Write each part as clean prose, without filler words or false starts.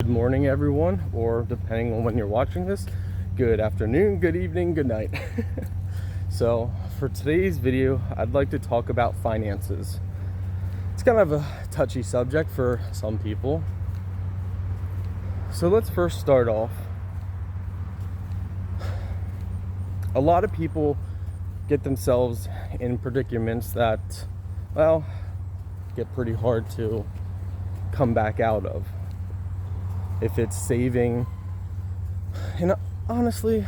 Good morning, everyone, or depending on when you're watching this, good afternoon, good evening, good night. So for today's video, I'd like to talk about finances. It's kind of a touchy subject for some people. So let's first start off. A lot of people get themselves in predicaments that, well, get pretty hard to come back out of. If it's saving, and honestly,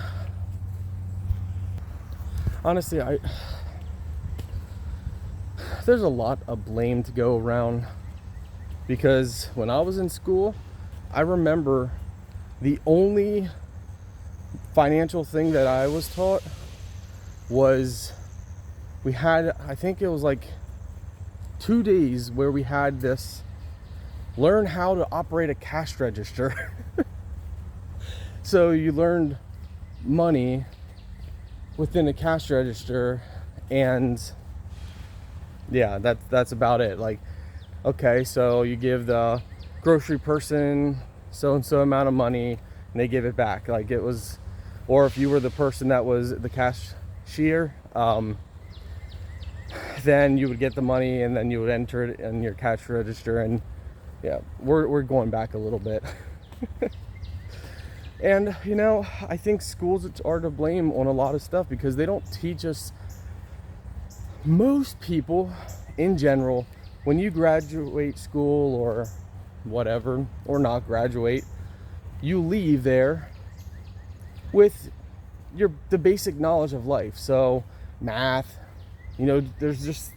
there's a lot of blame to go around, because when I was in school, I remember the only financial thing that I was taught was we had, I think it was like 2 days where we had this learn how to operate a cash register. So you learned money within a cash register, and yeah, that's about it. Like, okay, so you give the grocery person so and so amount of money and they give it back. Like it was, or if you were the person that was the cashier, then you would get the money and then you would enter it in your cash register. And yeah, we're going back a little bit. And you know, I think schools are to blame on a lot of stuff because they don't teach us. Most people in general, when you graduate school or whatever, or not graduate, you leave there with the basic knowledge of life. So math, you know, there's just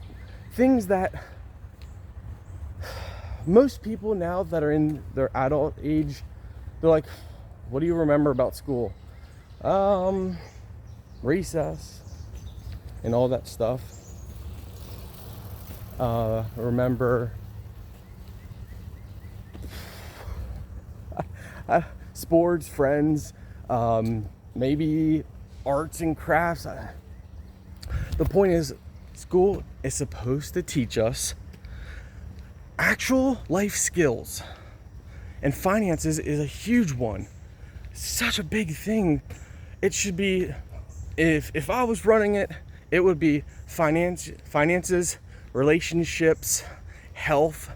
things that most people now that are in their adult age, they're like, what do you remember about school? Recess and all that stuff. Remember sports, friends, maybe arts and crafts. The point is, school is supposed to teach us actual life skills, and finances is a huge one. Such a big thing. It should be, if I was running it, it would be finances, relationships, health,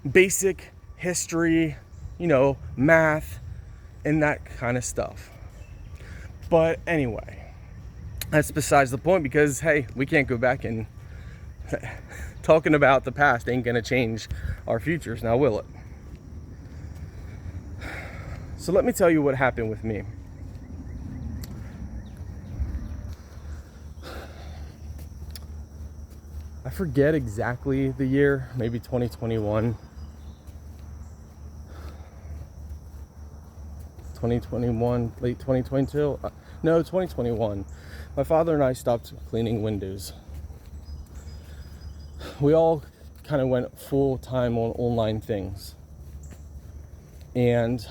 basic history, you know, math, and that kind of stuff. But anyway, that's besides the point, because hey, we can't go back and talking about the past ain't gonna change our futures, now will it? So let me tell you what happened with me. I forget exactly the year, maybe 2021. 2021, late 2022? No, 2021. My father and I stopped cleaning windows. We all kind of went full time on online things. And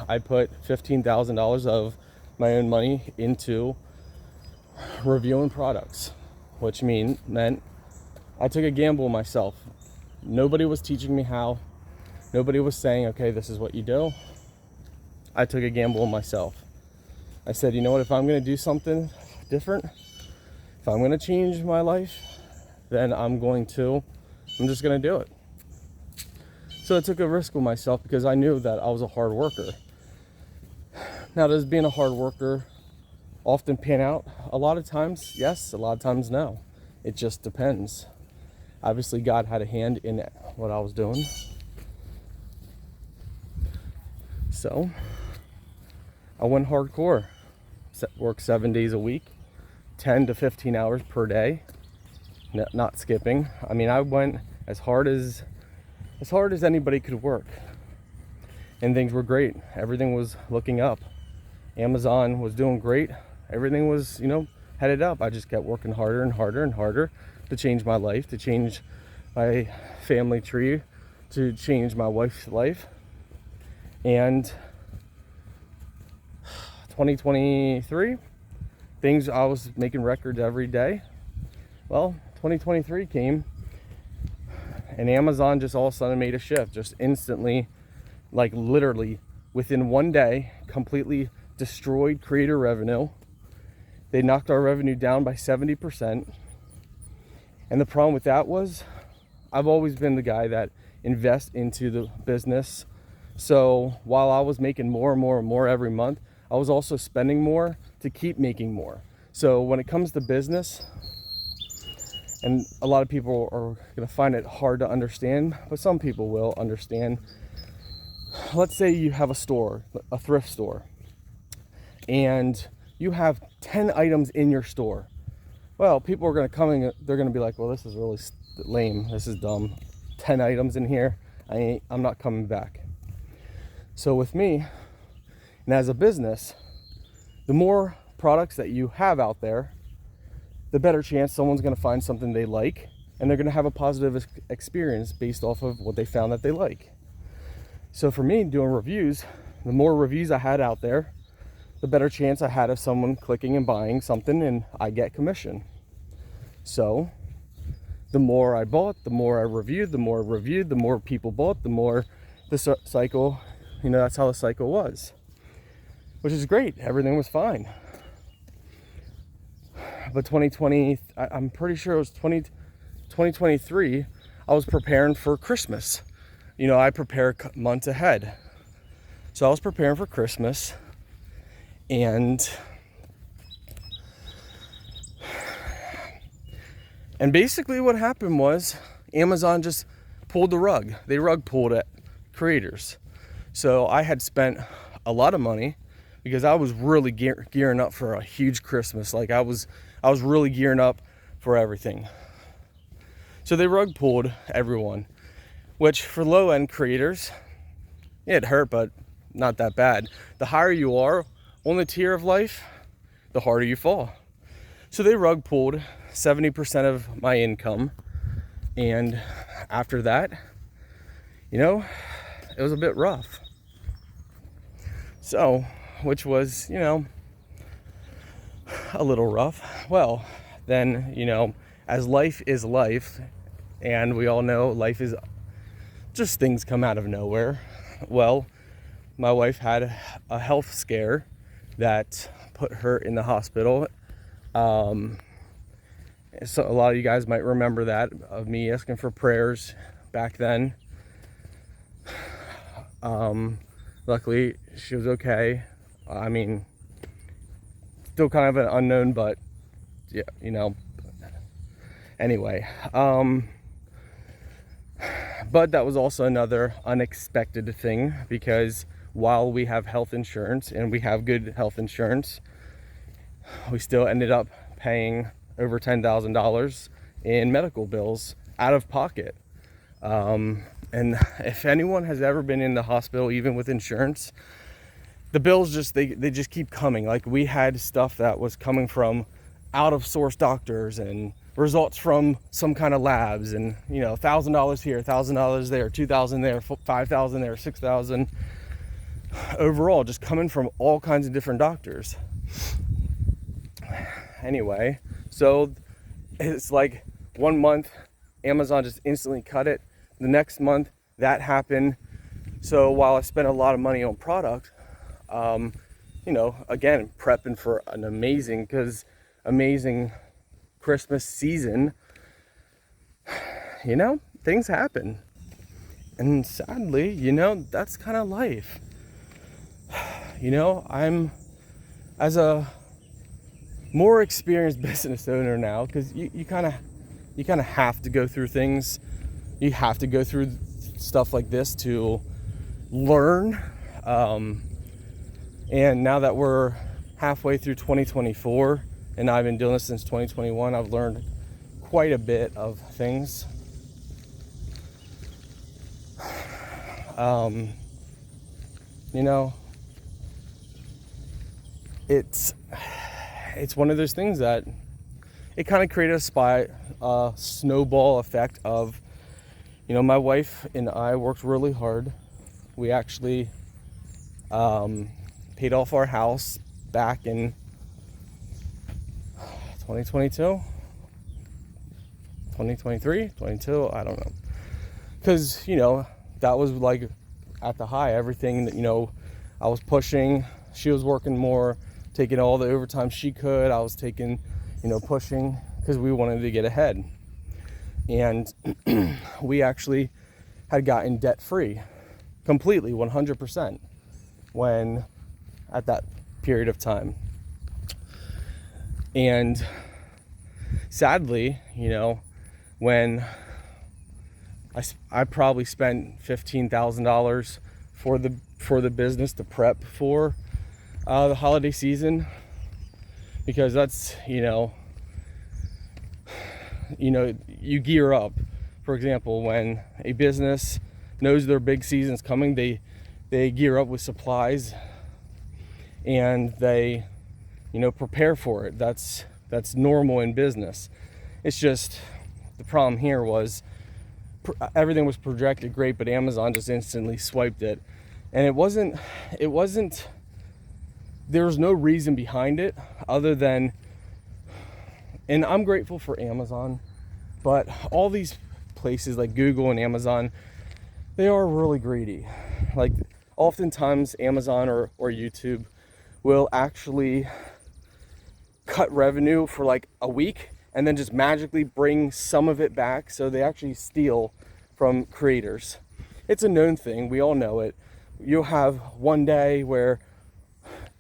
I put $15,000 of my own money into reviewing products, which meant I took a gamble myself. Nobody was teaching me how. Nobody was saying, okay, this is what you do. I took a gamble myself. I said, you know what, if I'm going to do something different, if I'm going to change my life, then I'm just going to do it. So I took a risk with myself because I knew that I was a hard worker. Now, does being a hard worker often pan out? A lot of times, yes. A lot of times, no. It just depends. Obviously, God had a hand in what I was doing. So I went hardcore. Worked 7 days a week, 10 to 15 hours per day, not skipping. I mean, I went as hard as anybody could work, and things were great. Everything was looking up. Amazon was doing great. Everything was, headed up. I just kept working harder and harder and harder to change my life, to change my family tree, to change my wife's life. And 2023, I was making records every day. Well, 2023 came, And Amazon just all of a sudden made a shift, just instantly, like literally within one day, completely destroyed creator revenue. They knocked our revenue down by 70%. And the problem with that was, I've always been the guy that invests into the business. So while I was making more and more and more every month, I was also spending more to keep making more. So when it comes to business, and a lot of people are going to find it hard to understand, but some people will understand. Let's say you have a store, a thrift store, and you have 10 items in your store. Well, people are going to come in, they're going to be like, well, this is really lame. This is dumb. 10 items in here. I'm not coming back. So with me, and as a business, the more products that you have out there, the better chance someone's going to find something they like, and they're going to have a positive experience based off of what they found that they like. So for me, doing reviews, the more reviews I had out there, the better chance I had of someone clicking and buying something, and I get commission. So the more I bought, the more I reviewed, the more people bought, the more the cycle, that's how the cycle was, which is great. Everything was fine. But 2020, I'm pretty sure it was 2023, I was preparing for Christmas. I prepare months ahead. So I was preparing for Christmas, and basically what happened was Amazon just pulled the rug. They rug pulled at creators. So I had spent a lot of money because I was really gearing up for a huge Christmas. Like I was really gearing up for everything. So they rug pulled everyone, which for low end creators, it hurt, but not that bad. The higher you are on the tier of life, the harder you fall. So they rug pulled 70% of my income. And after that, it was a bit rough. So, which was, a little rough. Well, then, as life is life, and we all know life is just things come out of nowhere. Well, my wife had a health scare that put her in the hospital. So a lot of you guys might remember that, of me asking for prayers back then. Luckily, she was okay. I mean, still kind of an unknown, but yeah, anyway. But that was also another unexpected thing, because while we have health insurance, and we have good health insurance, we still ended up paying over $10,000 in medical bills out of pocket. And if anyone has ever been in the hospital, even with insurance, the bills they just keep coming. Like, we had stuff that was coming from out of source doctors and results from some kind of labs, and $1,000 here, $1,000 there, $2,000 there, $5,000 there, $6,000 overall, just coming from all kinds of different doctors. Anyway, so it's like 1 month Amazon just instantly cut it. The next month that happened. So while I spent a lot of money on product, again, prepping for an amazing Christmas season, things happen. And sadly, that's kind of life. I'm, as a more experienced business owner now, because you kind of have to go through things. You have to go through stuff like this to learn. And now that we're halfway through 2024, and I've been doing this since 2021, I've learned quite a bit of things. It's one of those things that it kind of created a snowball effect of, my wife and I worked really hard. We actually paid off our house back in 2022, 2023, 22, I don't know. because, you know, that was like at the high, everything that, you know, I was pushing. She was working more, taking all the overtime she could. I was taking, you know, pushing, because we wanted to get ahead. And we actually had gotten debt free completely, 100%, when at that period of time. And sadly, you know, when I probably spent $15,000 for the business to prep for the holiday season, because that's, you know, you gear up. For example, when a business knows their big season's coming, they gear up with supplies, and they, you know, prepare for it. That's normal in business. It's just the problem here was everything was projected great, but Amazon just instantly swiped it. And it wasn't there was no reason behind it other than, and I'm grateful for Amazon, but all these places like Google and Amazon, they are really greedy. Like, oftentimes Amazon or YouTube will actually cut revenue for like a week and then just magically bring some of it back. So they actually steal from creators. It's a known thing, we all know it. You'll have one day where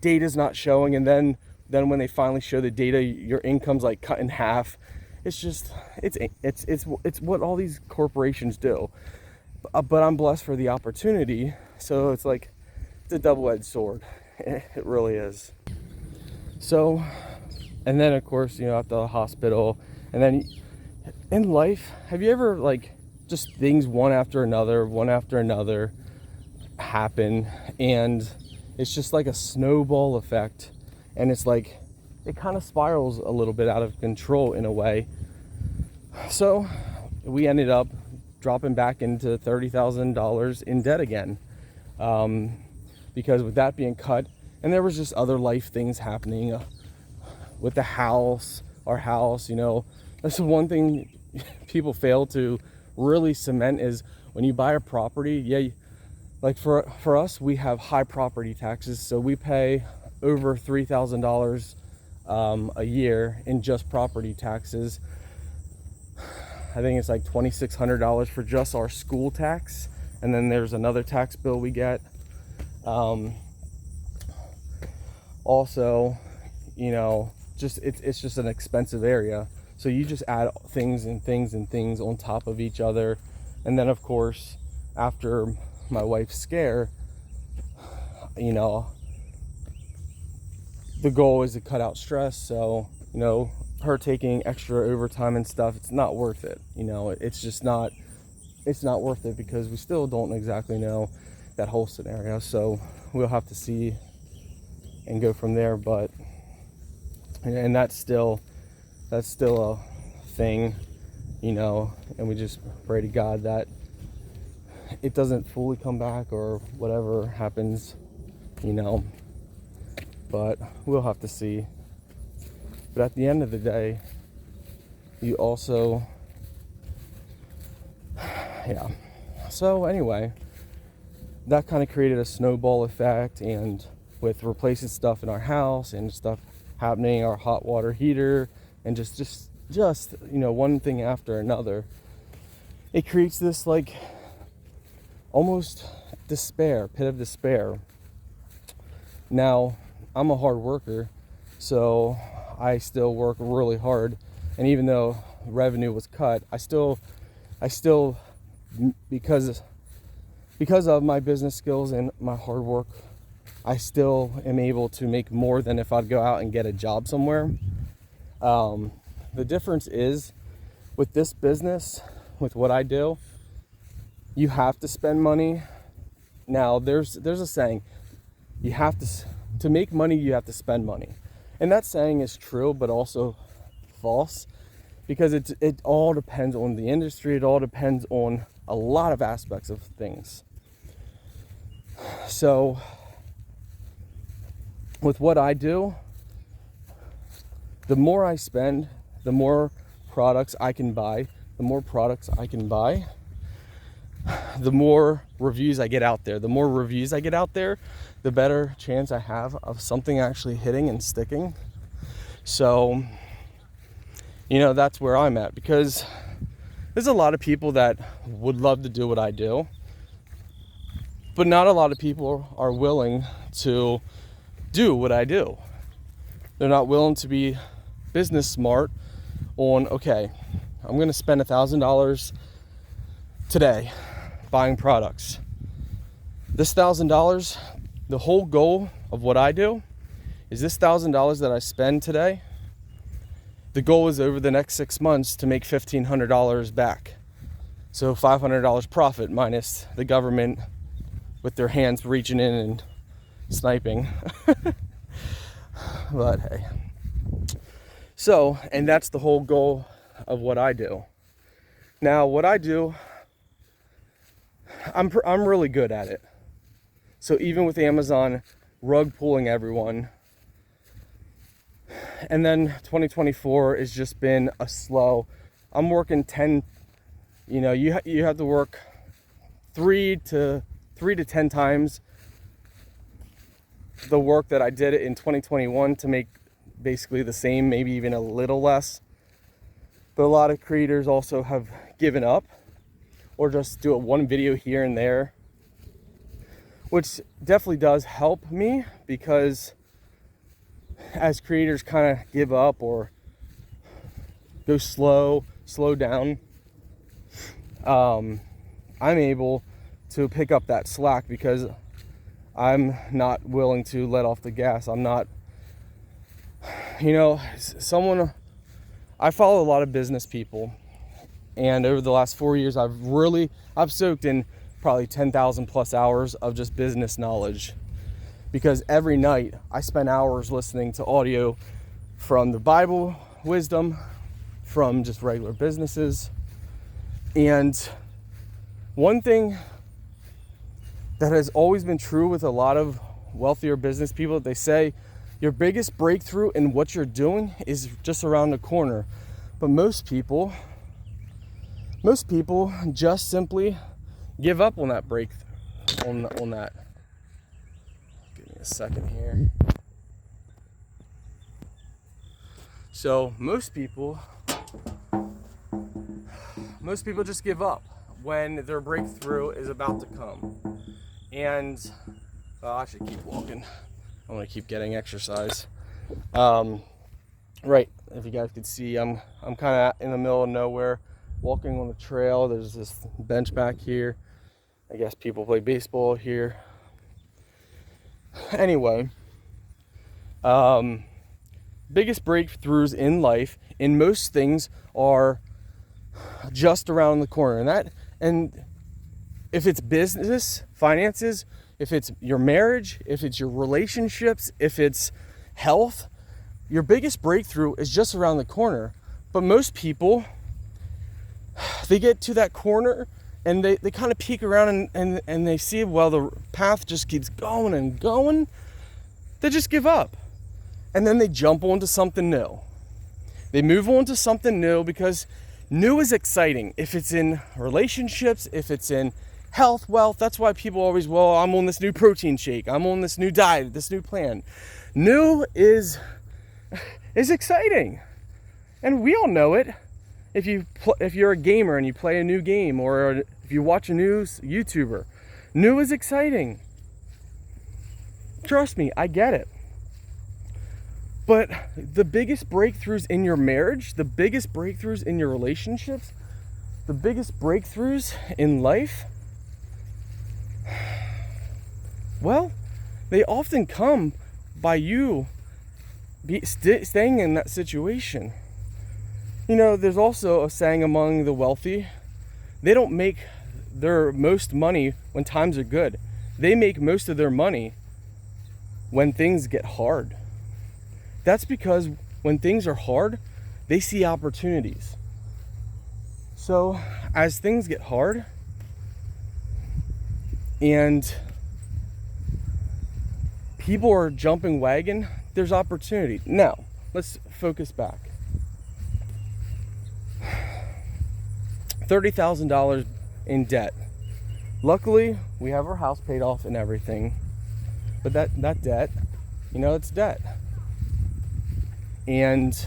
data's not showing, and then when they finally show the data, your income's like cut in half. It's just, it's what all these corporations do. But I'm blessed for the opportunity, so it's like, it's a double-edged sword. It really is. So, and then of course, you know, at the hospital, and then in life, have you ever, like, just things one after another happen, and it's just like a snowball effect, and it's like it kind of spirals a little bit out of control in a way. So we ended up dropping back into $30,000 in debt again, because with that being cut, and there was just other life things happening with the house, our house. You know, that's the one thing people fail to really cement, is when you buy a property, yeah, like for us, we have high property taxes, so we pay over $3,000 a year in just property taxes. I think it's like $2,600 for just our school tax, and then there's another tax bill we get. Also, you know, just it's just an expensive area, so you just add things and things and things on top of each other. And then of course, after my wife's scare, you know, the goal is to cut out stress. So, you know, her taking extra overtime and stuff, it's not worth it. You know, it's just not, it's not worth it, because we still don't exactly know that whole scenario. So we'll have to see and go from there. But, and that's still a thing, you know, and we just pray to God that it doesn't fully come back or whatever happens, you know, but we'll have to see. But at the end of the day, you also, yeah. So anyway, that kind of created a snowball effect, and with replacing stuff in our house and stuff happening, our hot water heater, and just you know, one thing after another, it creates this like almost despair, pit of despair. Now, I'm a hard worker, so I still work really hard, and even though revenue was cut, I still because of my business skills and my hard work, I still am able to make more than if I'd go out and get a job somewhere. The difference is, with this business, with what I do, you have to spend money. Now, there's a saying, you have to make money, you have to spend money. And that saying is true, but also false, because it all depends on the industry. It all depends on a lot of aspects of things. So with what I do, the more I spend, the more products I can buy. The more products I can buy, the more reviews I get out there. The more reviews I get out there, the better chance I have of something actually hitting and sticking. So, that's where I'm at, because there's a lot of people that would love to do what I do, but not a lot of people are willing to do what I do. They're not willing to be business smart on, okay, I'm going to spend $1,000 today buying products. This $1,000, the whole goal of what I do is this $1,000 that I spend today, the goal is over the next 6 months to make $1,500 back. So $500 profit minus the government with their hands reaching in and sniping. But hey. So, and that's the whole goal of what I do. Now, what I do, I'm really good at it. So even with Amazon rug pulling everyone, and then 2024 has just been a slow. I'm working 10. You have to work 3 to 10 times the work that I did in 2021 to make basically the same, maybe even a little less. But a lot of creators also have given up, or just do one video here and there, which definitely does help me, because as creators kind of give up or go slow down, I'm able to pick up that slack because I'm not willing to let off the gas. I'm not, I follow a lot of business people, and over the last 4 years, I've soaked in probably 10,000 plus hours of just business knowledge, because every night I spend hours listening to audio from the Bible, wisdom, from just regular businesses. And one thing that has always been true with a lot of wealthier business people, they say your biggest breakthrough in what you're doing is just around the corner. But most people just simply give up on that breakthrough, on that. Give me a second here. So most people just give up when their breakthrough is about to come. And I should keep walking. I want to keep getting exercise. Right, if you guys could see, I'm kind of in the middle of nowhere, walking on the trail. There's this bench back here. I guess people play baseball here. Anyway, biggest breakthroughs in life, in most things, are just around the corner. And if it's business, finances, if it's your marriage, if it's your relationships, if it's health, your biggest breakthrough is just around the corner. But most people, they get to that corner and they kind of peek around and they see, well, the path just keeps going and going. They just give up. And then they jump onto something new. They move on to something new because new is exciting. If it's in relationships, if it's in health, wealth, that's why people always, well, I'm on this new protein shake, I'm on this new diet, this new plan. New is exciting. And we all know it. If you're a gamer and you play a new game, or if you watch a new YouTuber, new is exciting. Trust me, I get it. But the biggest breakthroughs in your marriage, the biggest breakthroughs in your relationships, the biggest breakthroughs in life, well, they often come by you staying in that situation. There's also a saying among the wealthy, they don't make their most money when times are good. They make most of their money when things get hard. That's because when things are hard, they see opportunities. So as things get hard and people are jumping wagon, there's opportunity. Now, let's focus back. $30,000 in debt. Luckily, we have our house paid off and everything. But that debt, it's debt. And,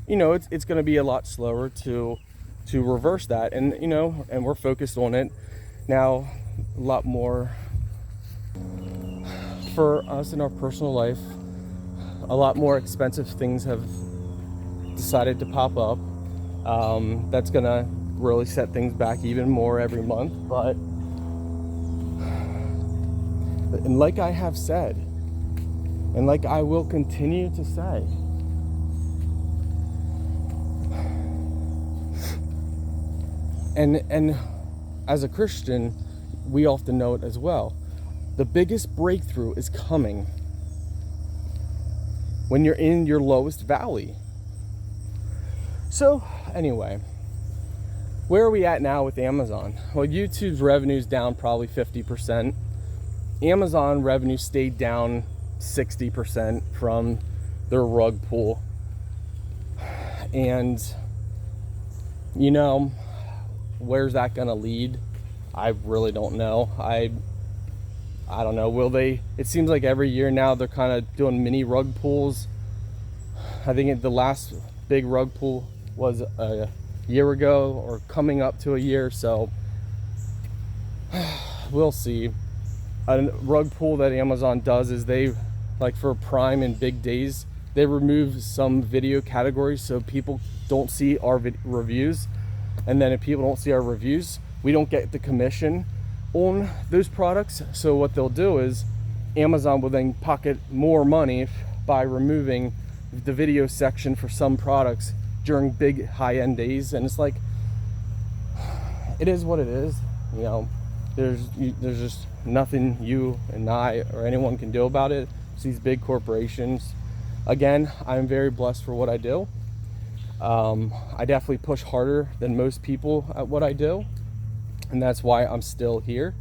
it's going to be a lot slower to reverse that. And, and we're focused on it now a lot more for us in our personal life. A lot more expensive things have decided to pop up. That's going to really set things back even more every month. But, and like I have said, and like I will continue to say, and as a Christian, we often know it as well. The biggest breakthrough is coming when you're in your lowest valley. So anyway, where are we at now with Amazon? Well, YouTube's revenue's down probably 50%. Amazon revenue stayed down 60% from their rug pull. And, where's that gonna lead? I really don't know. I don't know. Will they? It seems like every year now they're kind of doing mini rug pulls. I think the last big rug pull was a year ago or coming up to a year, so we'll see. A rug pull that Amazon does is they, like for Prime and big days, they remove some video categories so people don't see our reviews. And then if people don't see our reviews, we don't get the commission on those products. So what they'll do is Amazon will then pocket more money by removing the video section for some products during big high-end days. And it's like, it is what it is. There's just nothing you and I or anyone can do about it. It's these big corporations. Again, I'm very blessed for what I do. I definitely push harder than most people at what I do, and that's why I'm still here.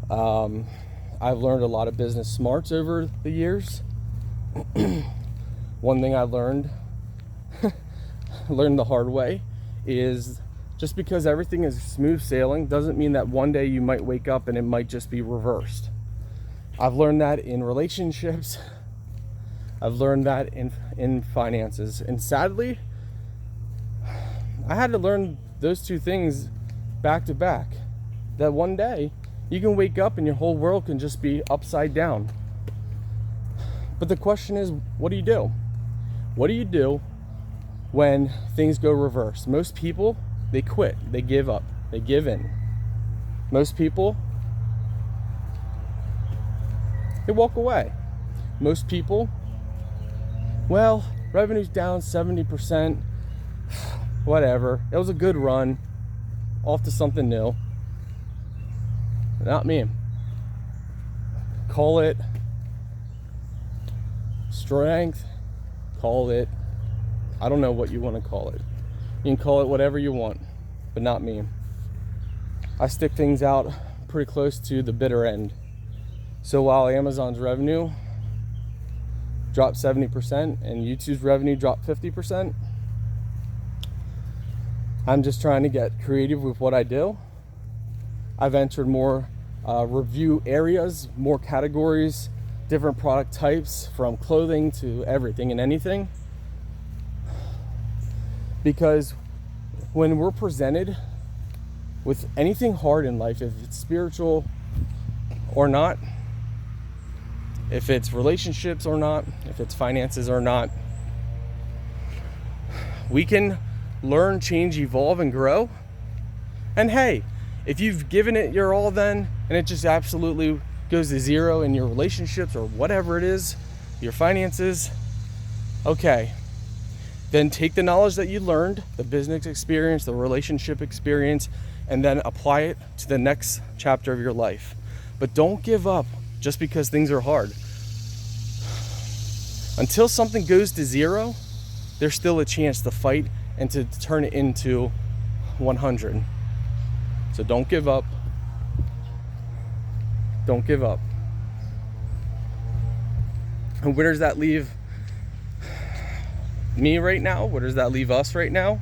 I've learned a lot of business smarts over the years. One thing I learned the hard way is just because everything is smooth sailing doesn't mean that one day you might wake up and it might just be reversed. I've learned that in relationships. I've learned that in finances. And sadly, I had to learn those two things back to back. That one day you can wake up and your whole world can just be upside down. But the question is, what do you do? What do you do when things go reverse? Most people, they quit, they give up, they give in. Most people, they walk away. Most people, well, revenue's down 70%, whatever. It was a good run, off to something new. Not me. Call it strength, call it, I don't know what you want to call it. You can call it whatever you want, but not me. I stick things out pretty close to the bitter end. So while Amazon's revenue dropped 70% and YouTube's revenue dropped 50%, I'm just trying to get creative with what I do. I've entered more review areas, more categories, different product types, from clothing to everything and anything. Because when we're presented with anything hard in life, if it's spiritual or not, if it's relationships or not, if it's finances or not, we can learn, change, evolve, and grow. And hey, if you've given it your all then, and it just absolutely goes to zero in your relationships or whatever it is, your finances, okay, then take the knowledge that you learned, the business experience, the relationship experience, and then apply it to the next chapter of your life. But don't give up just because things are hard. Until something goes to zero, there's still a chance to fight and to turn it into 100. So don't give up. Don't give up. And where does that leave me right now? Where does that leave us right now?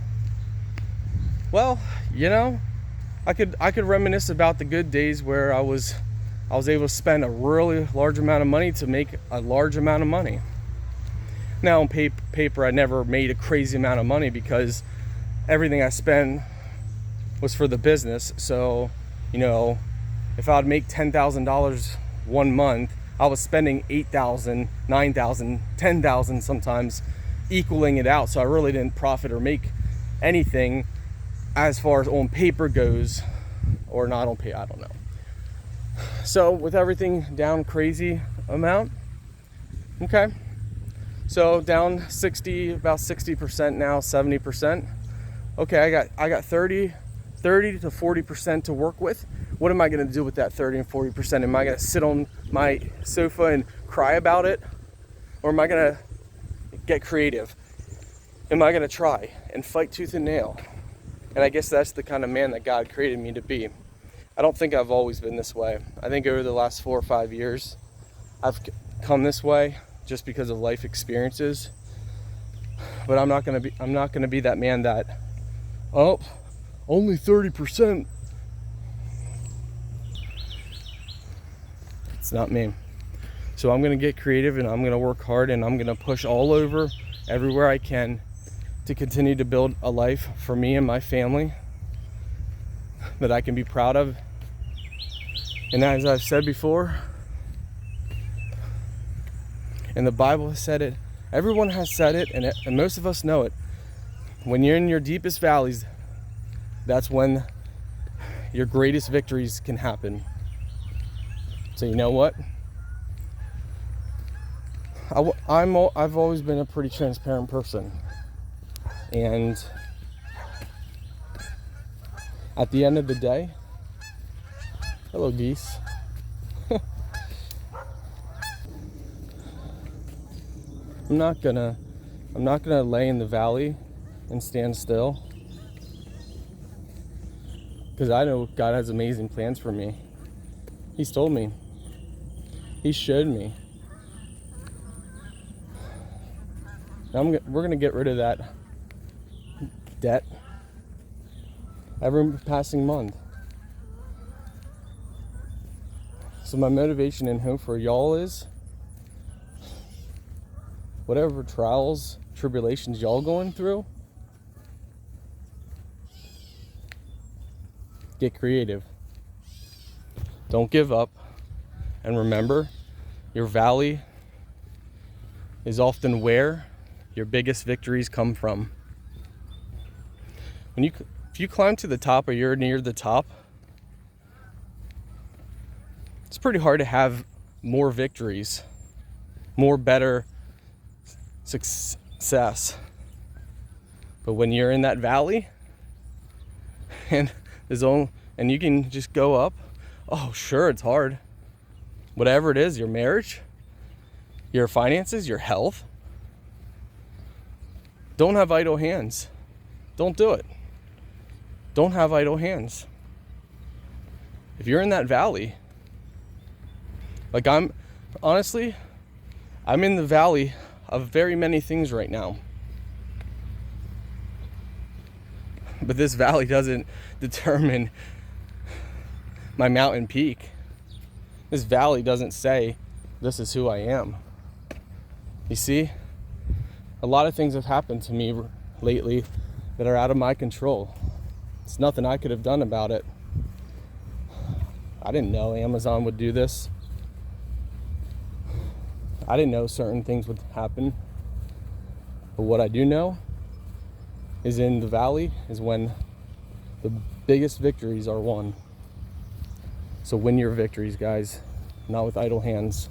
Well, you know, I could reminisce about the good days where I was able to spend a really large amount of money to make a large amount of money. Now on paper I never made a crazy amount of money because everything I spent was for the business. So, you know, if I would make $10,000 one month, I was spending $8,000, $9,000, $10,000 sometimes, equaling it out. So I really didn't profit or make anything as far as on paper goes, or not on paper, I don't know. So with everything down crazy amount, okay. So down about 60% now, 70%. Okay, I got 30 to 40% to work with. What am I gonna do with that 30 and 40%? Am I gonna sit on my sofa and cry about it? Or am I gonna get creative? Am I gonna try and fight tooth and nail? And I guess that's the kind of man that God created me to be. I don't think I've always been this way. I think over the last 4 or 5 years, I've come this way just because of life experiences. But I'm not gonna be that man that, oh, only 30%. It's not me. So I'm gonna get creative and I'm gonna work hard and I'm gonna push all over everywhere I can to continue to build a life for me and my family that I can be proud of. And as I've said before, and the Bible has said it, everyone has said it, and most of us know it. When you're in your deepest valleys, that's when your greatest victories can happen. So you know what? I've always been a pretty transparent person. And at the end of the day, hello geese. I'm not gonna lay in the valley and stand still, because I know God has amazing plans for me. He's told me. He showed me. We're gonna get rid of that debt every passing month. So my motivation and hope for y'all is, whatever trials, tribulations y'all going through, get creative. Don't give up. And remember, your valley is often where your biggest victories come from. If you climb to the top or you're near the top, it's pretty hard to have more victories, more better success. But when you're in that valley and you can just go up, oh sure, it's hard. Whatever it is, your marriage, your finances, your health, don't have idle hands. Don't do it. Don't have idle hands. If you're in that valley, like I'm in the valley of very many things right now. But this valley doesn't determine my mountain peak. This valley doesn't say this is who I am. You see, a lot of things have happened to me lately that are out of my control. It's nothing I could have done about it. I didn't know Amazon would do this. I didn't know certain things would happen. But what I do know is in the valley is when the biggest victories are won. So win your victories, guys, not with idle hands.